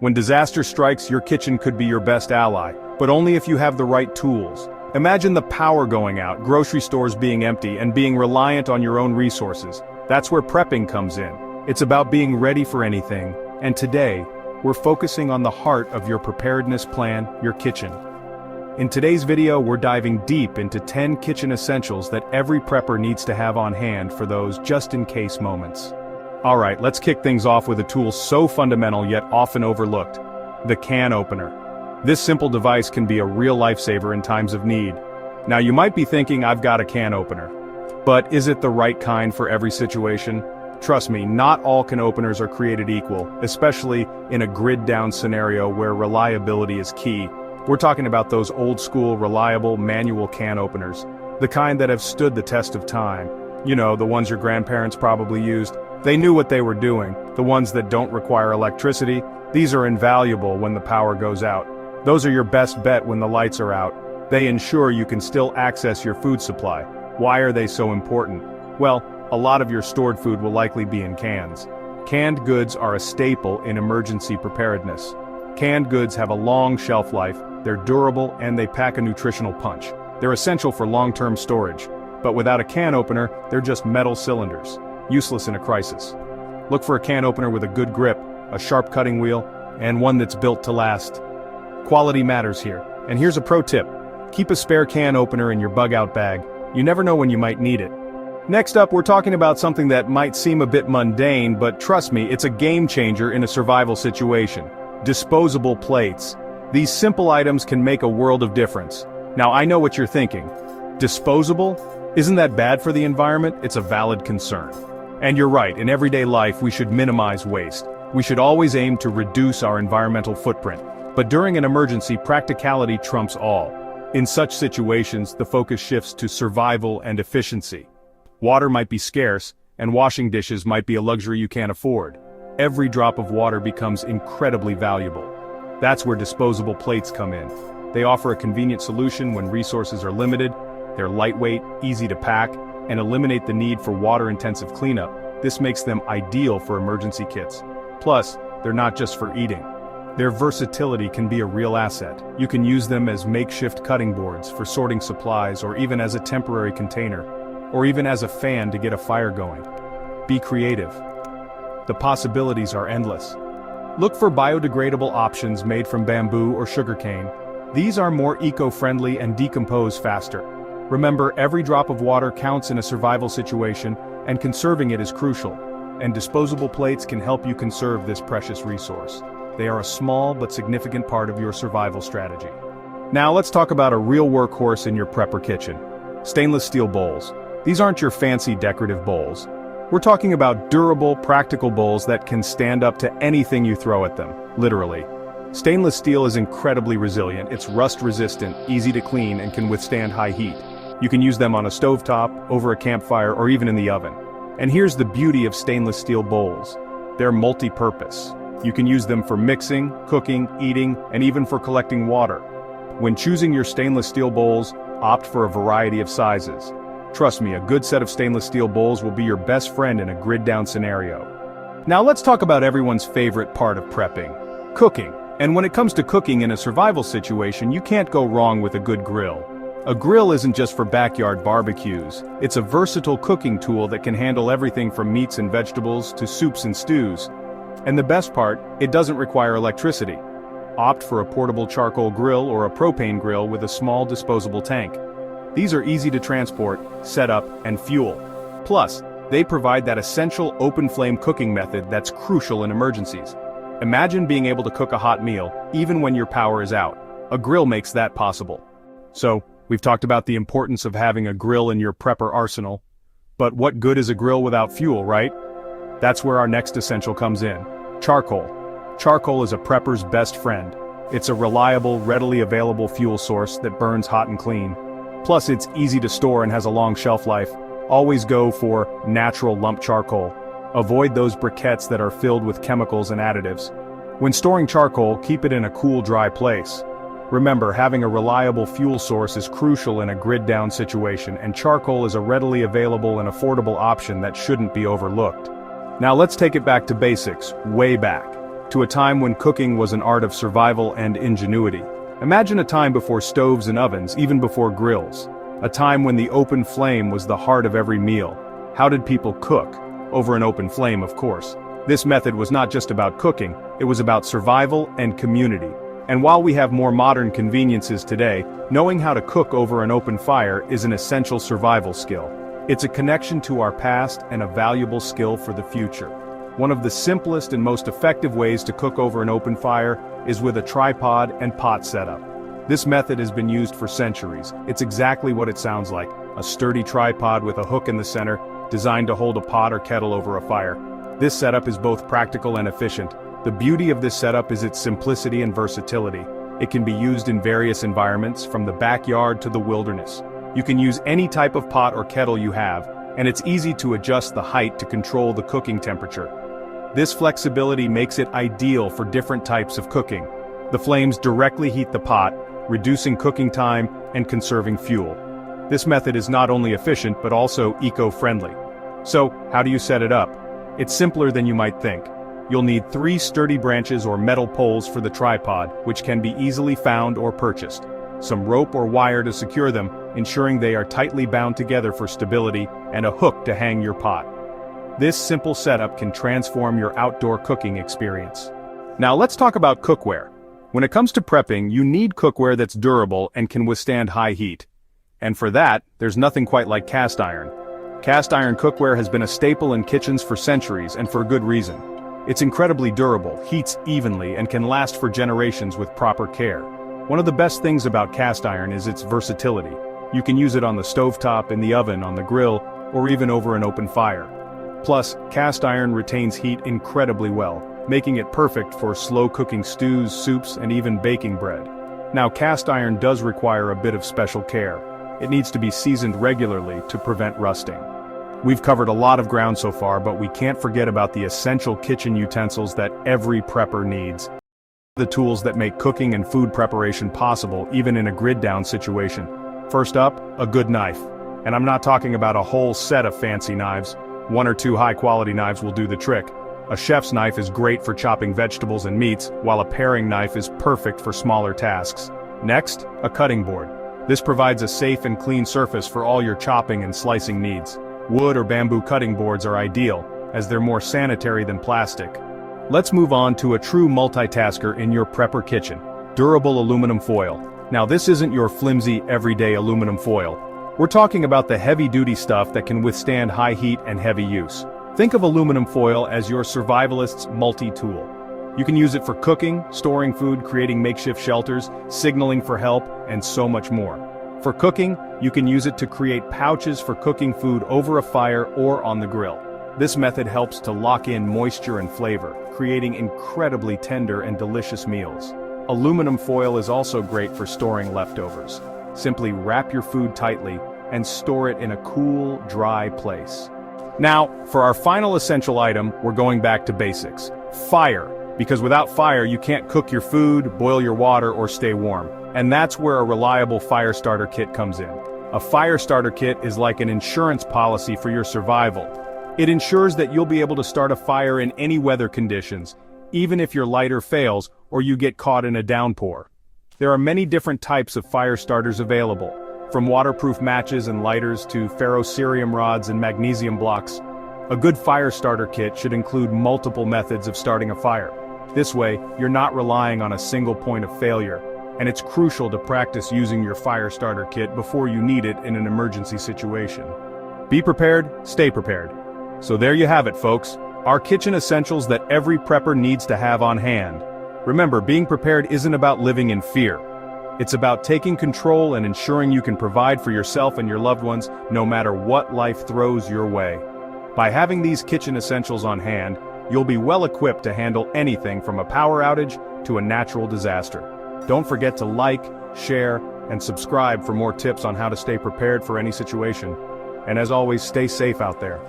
When disaster strikes, your kitchen could be your best ally, but only if you have the right tools. Imagine the power going out, grocery stores being empty, and being reliant on your own resources. That's where prepping comes in. It's about being ready for anything, and today, we're focusing on the heart of your preparedness plan, your kitchen. In today's video, we're diving deep into 10 kitchen essentials that every prepper needs to have on hand for those just-in-case moments. Alright, let's kick things off with a tool so fundamental yet often overlooked: the can opener. This simple device can be a real lifesaver in times of need. Now you might be thinking, I've got a can opener. But is it the right kind for every situation? Trust me, not all can openers are created equal, especially in a grid-down scenario where reliability is key. We're talking about those old-school, reliable, manual can openers. The kind that have stood the test of time. You know, the ones your grandparents probably used. They knew what they were doing. The ones that don't require electricity. These are invaluable when the power goes out. Those are your best bet when the lights are out. They ensure you can still access your food supply. Why are they so important? Well, a lot of your stored food will likely be in cans. Canned goods are a staple in emergency preparedness. Canned goods have a long shelf life, they're durable, and they pack a nutritional punch. They're essential for long-term storage. But without a can opener, they're just metal cylinders. Useless in a crisis. Look for a can opener with a good grip, a sharp cutting wheel, and one that's built to last. Quality matters here. And here's a pro tip. Keep a spare can opener in your bug-out bag. You never know when you might need it. Next up, we're talking about something that might seem a bit mundane, but trust me, it's a game changer in a survival situation. Disposable plates. These simple items can make a world of difference. Now I know what you're thinking. Disposable? Isn't that bad for the environment? It's a valid concern. And you're right, in everyday life we should minimize waste. We should always aim to reduce our environmental footprint. But during an emergency, practicality trumps all. In such situations, the focus shifts to survival and efficiency. Water might be scarce, and washing dishes might be a luxury you can't afford. Every drop of water becomes incredibly valuable. That's where disposable plates come in. They offer a convenient solution when resources are limited. They're lightweight, easy to pack, and eliminate the need for water-intensive cleanup. This makes them ideal for emergency kits. Plus, they're not just for eating. Their versatility can be a real asset. You can use them as makeshift cutting boards for sorting supplies, or even as a temporary container, or even as a fan to get a fire going. Be creative. The possibilities are endless. Look for biodegradable options made from bamboo or sugarcane. These are more eco-friendly and decompose faster. Remember, every drop of water counts in a survival situation, and conserving it is crucial. And disposable plates can help you conserve this precious resource. They are a small but significant part of your survival strategy. Now let's talk about a real workhorse in your prepper kitchen. Stainless steel bowls. These aren't your fancy decorative bowls. We're talking about durable, practical bowls that can stand up to anything you throw at them, literally. Stainless steel is incredibly resilient. It's rust-resistant, easy to clean, and can withstand high heat. You can use them on a stovetop, over a campfire, or even in the oven. And here's the beauty of stainless steel bowls. They're multi-purpose. You can use them for mixing, cooking, eating, and even for collecting water. When choosing your stainless steel bowls, opt for a variety of sizes. Trust me, a good set of stainless steel bowls will be your best friend in a grid-down scenario. Now let's talk about everyone's favorite part of prepping: cooking. And when it comes to cooking in a survival situation, you can't go wrong with a good grill. A grill isn't just for backyard barbecues. It's a versatile cooking tool that can handle everything from meats and vegetables to soups and stews. And the best part, it doesn't require electricity. Opt for a portable charcoal grill or a propane grill with a small disposable tank. These are easy to transport, set up, and fuel. Plus, they provide that essential open-flame cooking method that's crucial in emergencies. Imagine being able to cook a hot meal, even when your power is out. A grill makes that possible. So, we've talked about the importance of having a grill in your prepper arsenal. But what good is a grill without fuel, right? That's where our next essential comes in: charcoal. Charcoal is a prepper's best friend. It's a reliable, readily available fuel source that burns hot and clean. Plus, it's easy to store and has a long shelf life. Always go for natural lump charcoal. Avoid those briquettes that are filled with chemicals and additives. When storing charcoal, keep it in a cool, dry place. Remember, having a reliable fuel source is crucial in a grid-down situation, and charcoal is a readily available and affordable option that shouldn't be overlooked. Now let's take it back to basics, way back. to a time when cooking was an art of survival and ingenuity. Imagine a time before stoves and ovens, even before grills. A time when the open flame was the heart of every meal. How did people cook? Over an open flame, of course. This method was not just about cooking, it was about survival and community. And while we have more modern conveniences today, knowing how to cook over an open fire is an essential survival skill. It's a connection to our past and a valuable skill for the future. One of the simplest and most effective ways to cook over an open fire is with a tripod and pot setup. This method has been used for centuries. It's exactly what it sounds like, a sturdy tripod with a hook in the center, designed to hold a pot or kettle over a fire. This setup is both practical and efficient. The beauty of this setup is its simplicity and versatility. It can be used in various environments, from the backyard to the wilderness. You can use any type of pot or kettle you have, and it's easy to adjust the height to control the cooking temperature. This flexibility makes it ideal for different types of cooking. The flames directly heat the pot, reducing cooking time and conserving fuel. This method is not only efficient but also eco-friendly. So, how do you set it up? It's simpler than you might think. You'll need 3 sturdy branches or metal poles for the tripod, which can be easily found or purchased. Some rope or wire to secure them, ensuring they are tightly bound together for stability, and a hook to hang your pot. This simple setup can transform your outdoor cooking experience. Now let's talk about cookware. When it comes to prepping, you need cookware that's durable and can withstand high heat. And for that, there's nothing quite like cast iron. Cast iron cookware has been a staple in kitchens for centuries, and for good reason. It's incredibly durable, heats evenly, and can last for generations with proper care. One of the best things about cast iron is its versatility. You can use it on the stovetop, in the oven, on the grill, or even over an open fire. Plus, cast iron retains heat incredibly well, making it perfect for slow-cooking stews, soups, and even baking bread. Now, cast iron does require a bit of special care. It needs to be seasoned regularly to prevent rusting. We've covered a lot of ground so far, but we can't forget about the essential kitchen utensils that every prepper needs. The tools that make cooking and food preparation possible, even in a grid-down situation. First up, a good knife. And I'm not talking about a whole set of fancy knives. 1 or 2 high-quality knives will do the trick. A chef's knife is great for chopping vegetables and meats, while a paring knife is perfect for smaller tasks. Next, a cutting board. This provides a safe and clean surface for all your chopping and slicing needs. Wood or bamboo cutting boards are ideal, as they're more sanitary than plastic. Let's move on to a true multitasker in your prepper kitchen: durable aluminum foil. Now this isn't your flimsy, everyday aluminum foil. We're talking about the heavy-duty stuff that can withstand high heat and heavy use. Think of aluminum foil as your survivalist's multi-tool. You can use it for cooking, storing food, creating makeshift shelters, signaling for help, and so much more. For cooking, you can use it to create pouches for cooking food over a fire or on the grill. This method helps to lock in moisture and flavor, creating incredibly tender and delicious meals. Aluminum foil is also great for storing leftovers. Simply wrap your food tightly and store it in a cool, dry place. Now, for our final essential item, we're going back to basics. Fire. Because without fire, you can't cook your food, boil your water, or stay warm. And that's where a reliable fire starter kit comes in. A fire starter kit is like an insurance policy for your survival. It ensures that you'll be able to start a fire in any weather conditions, even if your lighter fails or you get caught in a downpour. There are many different types of fire starters available, from waterproof matches and lighters to ferrocerium rods and magnesium blocks. A good fire starter kit should include multiple methods of starting a fire. This way, you're not relying on a single point of failure, and it's crucial to practice using your fire starter kit before you need it in an emergency situation. Be prepared, stay prepared. So there you have it, folks. Our kitchen essentials that every prepper needs to have on hand. Remember, being prepared isn't about living in fear. It's about taking control and ensuring you can provide for yourself and your loved ones no matter what life throws your way. By having these kitchen essentials on hand, you'll be well equipped to handle anything from a power outage to a natural disaster. Don't forget to like, share, and subscribe for more tips on how to stay prepared for any situation. And as always, stay safe out there.